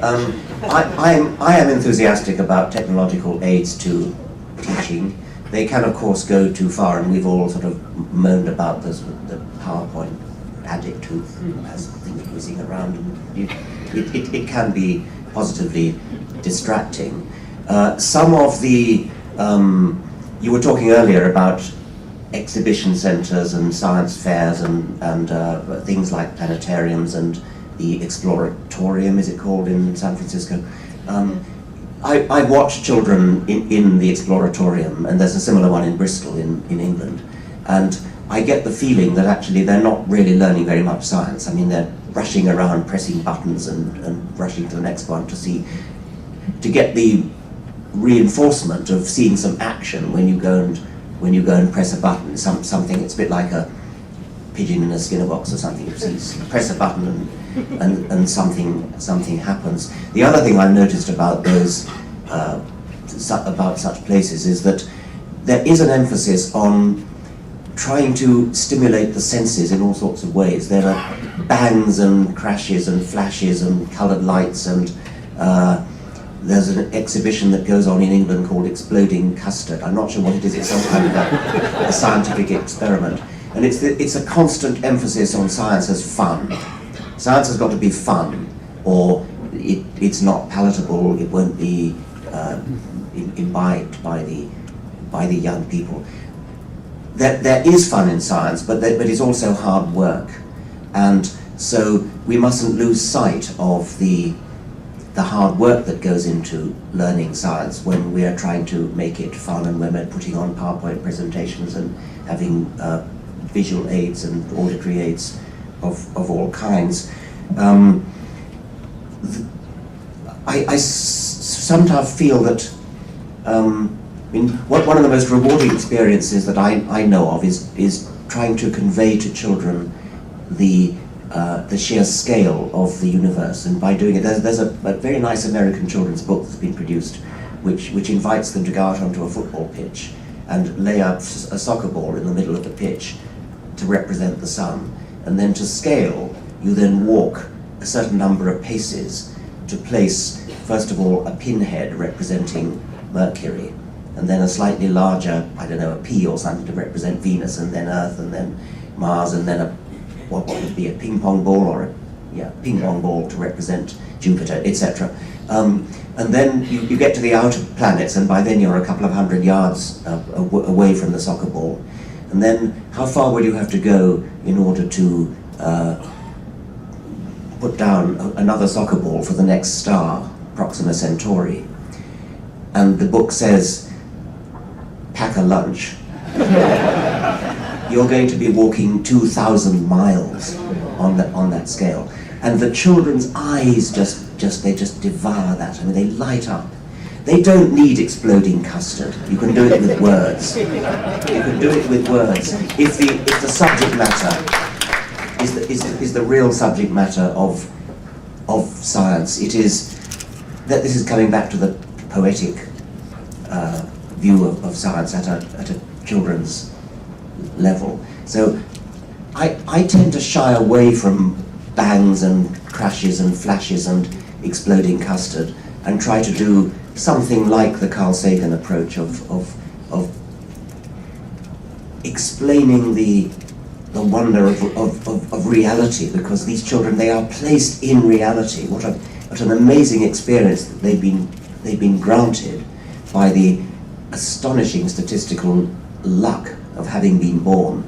I am enthusiastic about technological aids to teaching. They can, of course, go too far, and we've all sort of moaned about the PowerPoint addict who has things whizzing around, and it can be positively distracting. Some of the, you were talking earlier about exhibition centres and science fairs and things like planetariums and the Exploratorium, is it called, in San Francisco. I watch children in the Exploratorium, and there's a similar one in Bristol in England, and I get the feeling that actually they're not really learning very much science. I mean, they're rushing around pressing buttons and rushing to the next one to get the reinforcement of seeing some action when you go and press a button. Something, it's a bit like a pigeon in a Skinner box or something. You press a button and something happens. The other thing I've noticed about those about such places is that there is an emphasis on trying to stimulate the senses in all sorts of ways. There are bangs and crashes and flashes and coloured lights, and there's an exhibition that goes on in England called Exploding Custard. I'm not sure what it is. It's some kind of a scientific experiment, and it's a constant emphasis on science as fun. Science has got to be fun, or it's not palatable. It won't be imbibed by the young people. There is fun in science, but it's also hard work, and so we mustn't lose sight of the hard work that goes into learning science when we are trying to make it fun, and when we're putting on PowerPoint presentations and having visual aids and auditory aids of all kinds. I sometimes feel that one of the most rewarding experiences that I know of is trying to convey to children the sheer scale of the universe, and by doing it, there's a very nice American children's book that's been produced, which invites them to go out onto a football pitch and lay out a soccer ball in the middle of the pitch to represent the sun, and then to scale, you then walk a certain number of paces to place, first of all, a pinhead representing Mercury, and then a slightly larger, I don't know, a pea or something to represent Venus, and then Earth, and then Mars, and then what would be a ping pong ball, or ping pong ball to represent Jupiter, etc. And then you get to the outer planets, and by then you're a couple of hundred yards away from the soccer ball. And then how far would you have to go in order to put down another soccer ball for the next star, Proxima Centauri? And the book says, pack a lunch. You're going to be walking 2,000 miles on that scale. And the children's eyes they just devour that. I mean, they light up. They don't need exploding custard. You can do it with words. You can do it with words. If the subject matter is the real subject matter of science, it is that this is coming back to the poetic view of science at a children's level. So I tend to shy away from bangs and crashes and flashes and exploding custard, and try to do something like the Carl Sagan approach of explaining the wonder of reality, because these children, they are placed in reality. What an amazing experience that they've been granted by the astonishing statistical luck of having been born